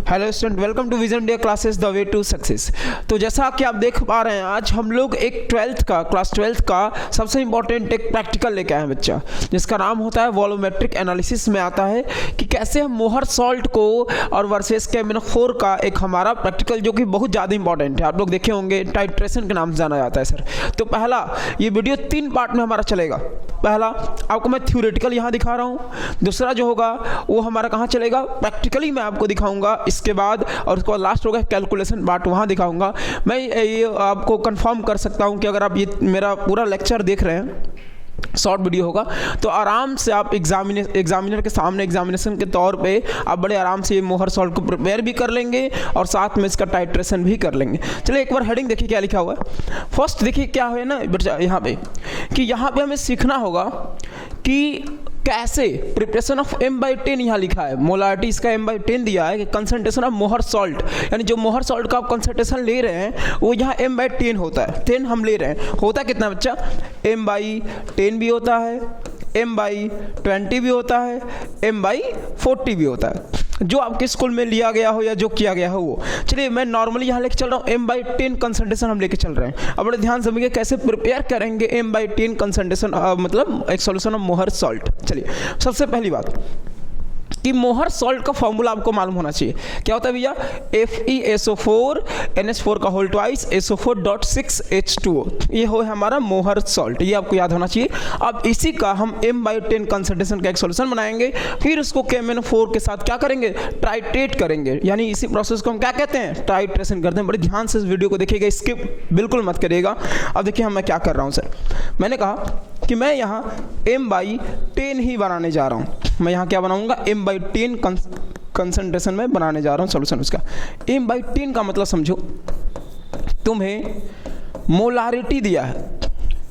Hello student, welcome to vision India classes the way to success. तो जैसा कि आप देख पा रहे हैं, आज हम लोग एक क्लास 12th का सबसे इंपॉर्टेंट एक प्रैक्टिकल लेके आए हैं बच्चा, जिसका नाम होता है वॉल्यूमेट्रिक एनालिसिस। में आता है कि कैसे हम मोहर सॉल्ट को और वर्सेस KMnO4 का एक हमारा प्रैक्टिकल जो कि बहुत ज़्यादा इंपॉर्टेंट है, आप लोग देखे होंगे, टाइट्रेशन के नाम से जाना जाता है सर। तो पहला ये वीडियो 3 पार्ट में हमारा चलेगा। पहला आपको मैं थ्योरेटिकल यहाँ दिखा रहा हूँ, दूसरा जो होगा वो हमारा कहाँ चलेगा, प्रैक्टिकली मैं आपको दिखाऊंगा इसके बाद, और उसके बाद लास्ट होगा कैलकुलेशन पार्ट, वहाँ दिखाऊंगा। मैं ये आपको कंफर्म कर सकता हूँ कि अगर आप ये मेरा पूरा लेक्चर देख रहे हैं, शॉर्ट वीडियो होगा, तो आराम से आप एग्जामिनर के सामने एग्जामिनेशन के तौर पे आप बड़े आराम से ये मोहर सॉल्ट को प्रिपेयर भी कर लेंगे और साथ में इसका टाइट्रेशन भी कर लेंगे। चलिए एक बार हेडिंग देखिए क्या लिखा हुआ है। फर्स्ट देखिए क्या है ना यहाँ पे, कि यहाँ पे हमें सीखना होगा कि कैसे प्रिपरेशन ऑफ M/10 यहाँ लिखा है, मोलारिटी इसका M/10 दिया है कि कंसंट्रेशन ऑफ मोहर सॉल्ट, यानी जो मोहर सॉल्ट का आप कंसंट्रेशन ले रहे हैं वो यहाँ M/10 होता है। 10 हम ले रहे हैं, होता कितना बच्चा, M/10 भी होता है, M/20 भी होता है, M/40 भी होता है, जो आपके स्कूल में लिया गया हो या जो किया गया हो वो। चलिए मैं नॉर्मली यहाँ लेके चल रहा हूँ M/10 कंसंट्रेशन हम लेके चल रहे हैं। अब बड़े ध्यान समझिए कैसे प्रिपेयर करेंगे M/10 कंसंट्रेशन, मतलब एक सॉल्यूशन ऑफ मोहर सॉल्ट। चलिए सबसे पहली बात कि मोहर सॉल्ट का फॉर्मूला आपको मालूम होना चाहिए। क्या होता है भैया, FeSO4 NH4 का होल ट्वाइस SO4.6H2O, ये हो हमारा मोहर सॉल्ट, ये आपको याद होना चाहिए। अब इसी का हम M/10 कंसंट्रेशन का एक सॉल्यूशन बनाएंगे, फिर उसको KMnO4 के साथ क्या करेंगे, टाइट्रेट करेंगे, यानी इसी प्रोसेस को हम क्या कहते हैं, टाइट्रेशन करते हैं। बड़े ध्यान से इस वीडियो को देखिएगा, स्किप बिल्कुल मत करिएगा। अब देखिए मैं क्या कर रहा हूँ सर, मैंने कहा कि मैं यहाँ M/10 ही बनाने जा रहा हूँ। मैं यहाँ क्या बनाऊँगा, M/10 कंसंट्रेशन में बनाने जा रहा हूँ सॉल्यूशन उसका। M/10 का मतलब समझो, तुम्हें मोलारिटी दिया है,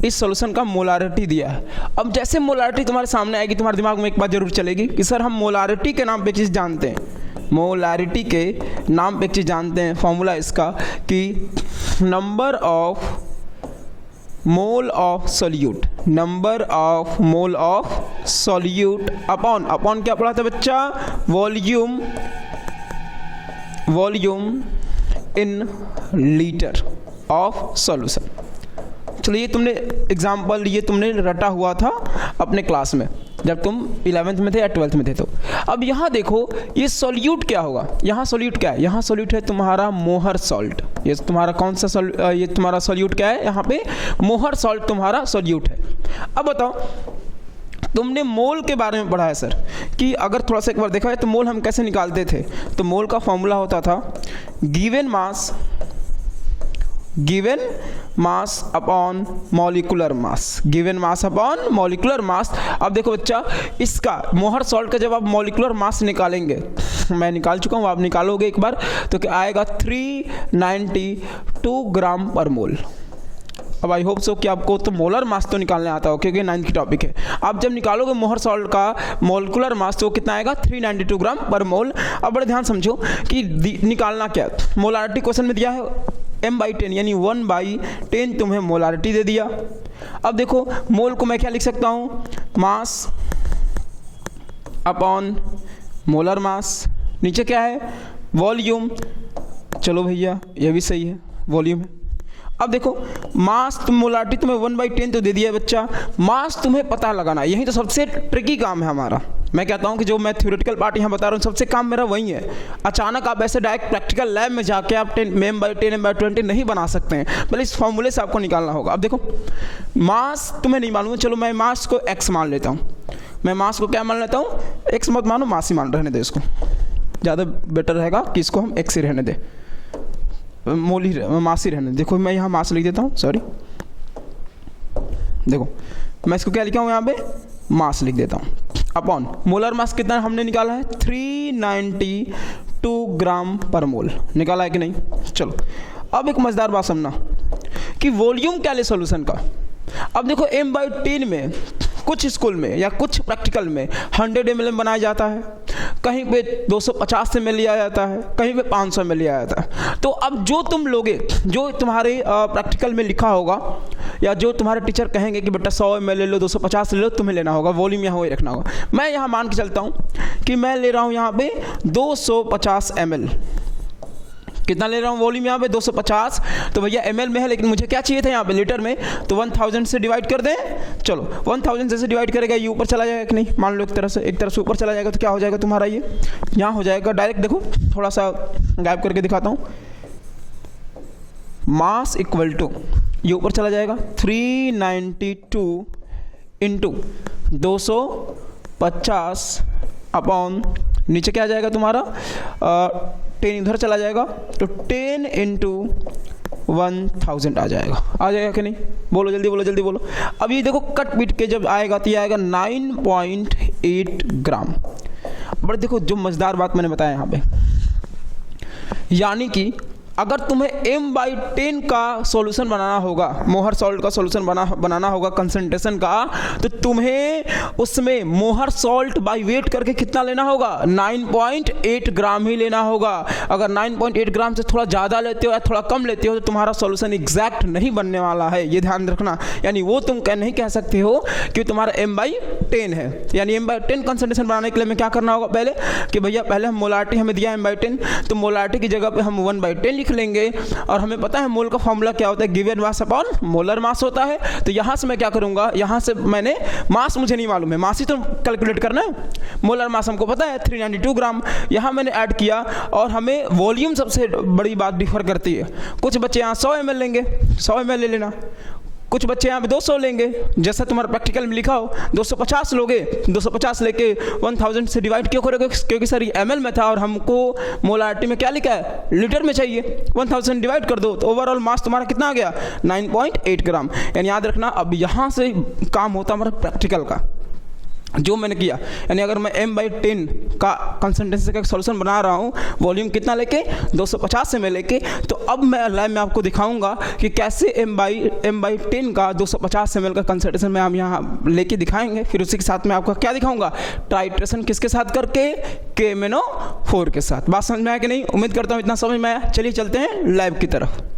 इस सॉल्यूशन का मोलारिटी दिया है। अब जैसे मोलारिटी तुम्हारे सामने आएगी, तुम्हारे दिमाग में एक बात जरूर चलेगी कि सर हम मोलारिटी के नाम पे चीज़ जानते हैं, मोलारिटी के नाम पे एक चीज़ जानते हैं, फॉर्मूला इसका कि number of mole of solute, number of mole of solute upon क्या पढ़ा था बच्चा, volume in litre of solution. चलिए ये तुमने एग्जाम्पल ये तुमने रटा हुआ था अपने क्लास में जब तुम 11th में थे या 12th में थे। तो अब यहाँ देखो ये सोल्यूट क्या होगा, यहाँ सोल्यूट क्या है, यहाँ सोल्यूट है तुम्हारा मोहर सॉल्ट। ये तुम्हारा कौन सा ये तुम्हारा सोल्यूट क्या है, यहाँ पे मोहर सॉल्ट तुम्हारा सोल्यूट है। अब बताओ तुमने मोल के बारे में पढ़ा है सर, कि अगर थोड़ा सा एक बार देखा है तो मोल हम कैसे निकालते थे, तो मोल का फॉर्मूला होता था given mass upon molecular mass, given mass upon molecular mass. अब देखो बच्चा, इसका मोहर सॉल्ट का जब आप मॉलिकुलर मास निकालेंगे, मैं निकाल चुका हूँ, आप निकालोगे एक बार, तो क्या आएगा 392 ग्राम पर मोल। अब आई होप सो कि आपको तो मोलर मास तो निकालने आता हो, क्योंकि 9th की टॉपिक है। आप जब निकालोगे मोहर सॉल्ट का मोलिकुलर मास तो कितना आएगा, 392 ग्राम पर मोल। अब बड़े ध्यान समझो कि निकालना क्या, मोलारिटी क्वेश्चन में दिया है M/10, यानी 1/10 तुम्हें मोलारिटी दे दिया। अब देखो मोल को मैं क्या लिख सकता हूँ, मास अपॉन मोलर मास, नीचे क्या है, वॉल्यूम। चलो भैया ये भी सही है, वॉल्यूम है। अब देखो मास मोलारिटी तुम्हें 1/10 तो दे दिया बच्चा, मास तुम्हें पता लगाना, यही तो सबसे ट्रिकी काम है हमारा। मैं कहता हूँ कि जो मैं थ्योरेटिकल पार्ट यहाँ बता रहा हूँ, सबसे काम मेरा वही है। अचानक आप ऐसे डायरेक्ट प्रैक्टिकल लैब में जाके आप M/10 M/20 नहीं बना सकते हैं, पहले इस फॉर्मूले से आपको निकालना होगा। अब देखो मास तुम्हें नहीं मालूम है, चलो मैं मास को x मान लेता हूँ, मैं मास को क्या मान लेता हूँ, x मत मानो, मास ही मान रहने दे, इसको ज़्यादा बेटर रहेगा कि इसको हम x ही रहने दें, मोल ही मास ही रहने। देखो मैं यहाँ मास लिख देता हूँ, सॉरी, देखो मैं इसको क्या लिखा हूँ, यहाँ पे मास लिख देता हूँ, अपॉन मोलर मास कितना हमने निकाला है, 392 ग्राम पर मोल, निकाला है कि नहीं। चलो अब एक मजेदार बात समझना कि वॉल्यूम क्या ले सॉल्यूशन का। अब देखो M/10 में कुछ स्कूल में या कुछ प्रैक्टिकल में 100 ml बनाया जाता है, कहीं पे 250 से लिया जाता है, कहीं पे 500 में लिया जाता है। तो अब जो तुम लोगे, जो तुम्हारे प्रैक्टिकल में लिखा होगा या जो तुम्हारे टीचर कहेंगे कि बेटा 100 ml ले लो, 250 ले लो, तुम्हें लेना होगा, वॉल्यूम यहाँ वही रखना होगा। मैं यहाँ मान के चलता हूँ कि मैं ले रहा हूँ यहाँ पे 250 ml। कितना ले रहा हूँ वॉल्यूम यहाँ पे 250, तो भैया ml में है, लेकिन मुझे क्या चाहिए था यहाँ पे लीटर में, तो 1000 से डिवाइड कर दें। चलो 1000 जैसे डिवाइड करेगा ये ऊपर चला जाएगा कि नहीं, मान लो एक तरफ से ऊपर चला जाएगा, तो क्या हो जाएगा तुम्हारा ये यहाँ हो जाएगा डायरेक्ट। देखो थोड़ा सा गायब करके दिखाता हूँ, मास इक्वल टू ये ऊपर चला जाएगा 392 इंटू 250 अपॉन नीचे क्या आ जाएगा तुम्हारा 10 इधर चला जाएगा, तो 10 इंटू 1000 आ जाएगा कि नहीं? बोलो जल्दी बोलो, जल्दी बोलो। अब ये देखो कट पीट के जब आएगा तो ये आएगा 9.8 ग्राम। बट देखो जो मज़ेदार बात मैंने बताया यहाँ पे, यानी कि अगर तुम्हें m/10 का सॉल्यूशन बनाना होगा, मोहर सॉल्ट का सॉल्यूशन बनाना होगा कंसंट्रेशन का, तो तुम्हें उसमें मोहर सॉल्ट बाय वेट करके कितना लेना होगा, 9.8 ग्राम ही लेना होगा। अगर 9.8 ग्राम से थोड़ा ज़्यादा लेते हो या थोड़ा कम लेते हो तो तुम्हारा सॉल्यूशन एग्जैक्ट नहीं बनने वाला है, ये ध्यान रखना। यानी वो तुम नहीं कह सकते हो कि तुम्हारा m/10 है। यानी m/10 कंसंट्रेशन बनाने के लिए हमें क्या करना होगा पहले, कि भैया पहले हम मोलारिटी हमें दिया m/10, तो मोलारिटी की जगह पे हम 1/10 लिख लेंगे। और हमें पता है मोल का फॉर्मूला क्या होता है, given mass upon molar mass होता है। तो यहाँ से मैं क्या करूँगा, यहाँ से मैंने मास मुझे नहीं मालूम है, मास ही तो कैलकुलेट करना है। मोलर मास हमको पता है 392 ग्राम, यहाँ मैंने ऐड किया। और हमें वॉल्यूम सबसे बड़ी बात डिफर करती है। कुछ बच्चे यहाँ 100 ml लेंगे, 100 ml ले लेना। कुछ बच्चे यहाँ पे 200 लेंगे, जैसा तुम्हारा प्रैक्टिकल में लिखा हो। 250 लोगे, 250 लेके 1000 से डिवाइड क्यों करोगे, क्योंकि सर ये ml में था और हमको मोलारिटी में क्या लिखा है, लीटर में चाहिए। 1000 डिवाइड कर दो तो ओवरऑल मास तुम्हारा कितना आ गया, 9.8 ग्राम। यानी याद रखना, अब यहाँ से काम होता हमारा प्रैक्टिकल का जो मैंने किया। यानी अगर मैं m/10 का कंसंट्रेशन का सॉल्यूशन बना रहा हूँ, वॉल्यूम कितना लेके 250 से मैं लेके, तो अब मैं लाइव में आपको दिखाऊंगा कि कैसे m/10 का 250 ml का कंसंट्रेशन में हम यहाँ लेके दिखाएंगे। फिर उसी के साथ में आपको क्या दिखाऊंगा, टाइट्रेशन किसके साथ करके, KMnO4 के साथ। बात समझ में आया कि नहीं? उम्मीद करता हूँ इतना समझ में आया। चलिए चलते हैं लाइव की तरफ।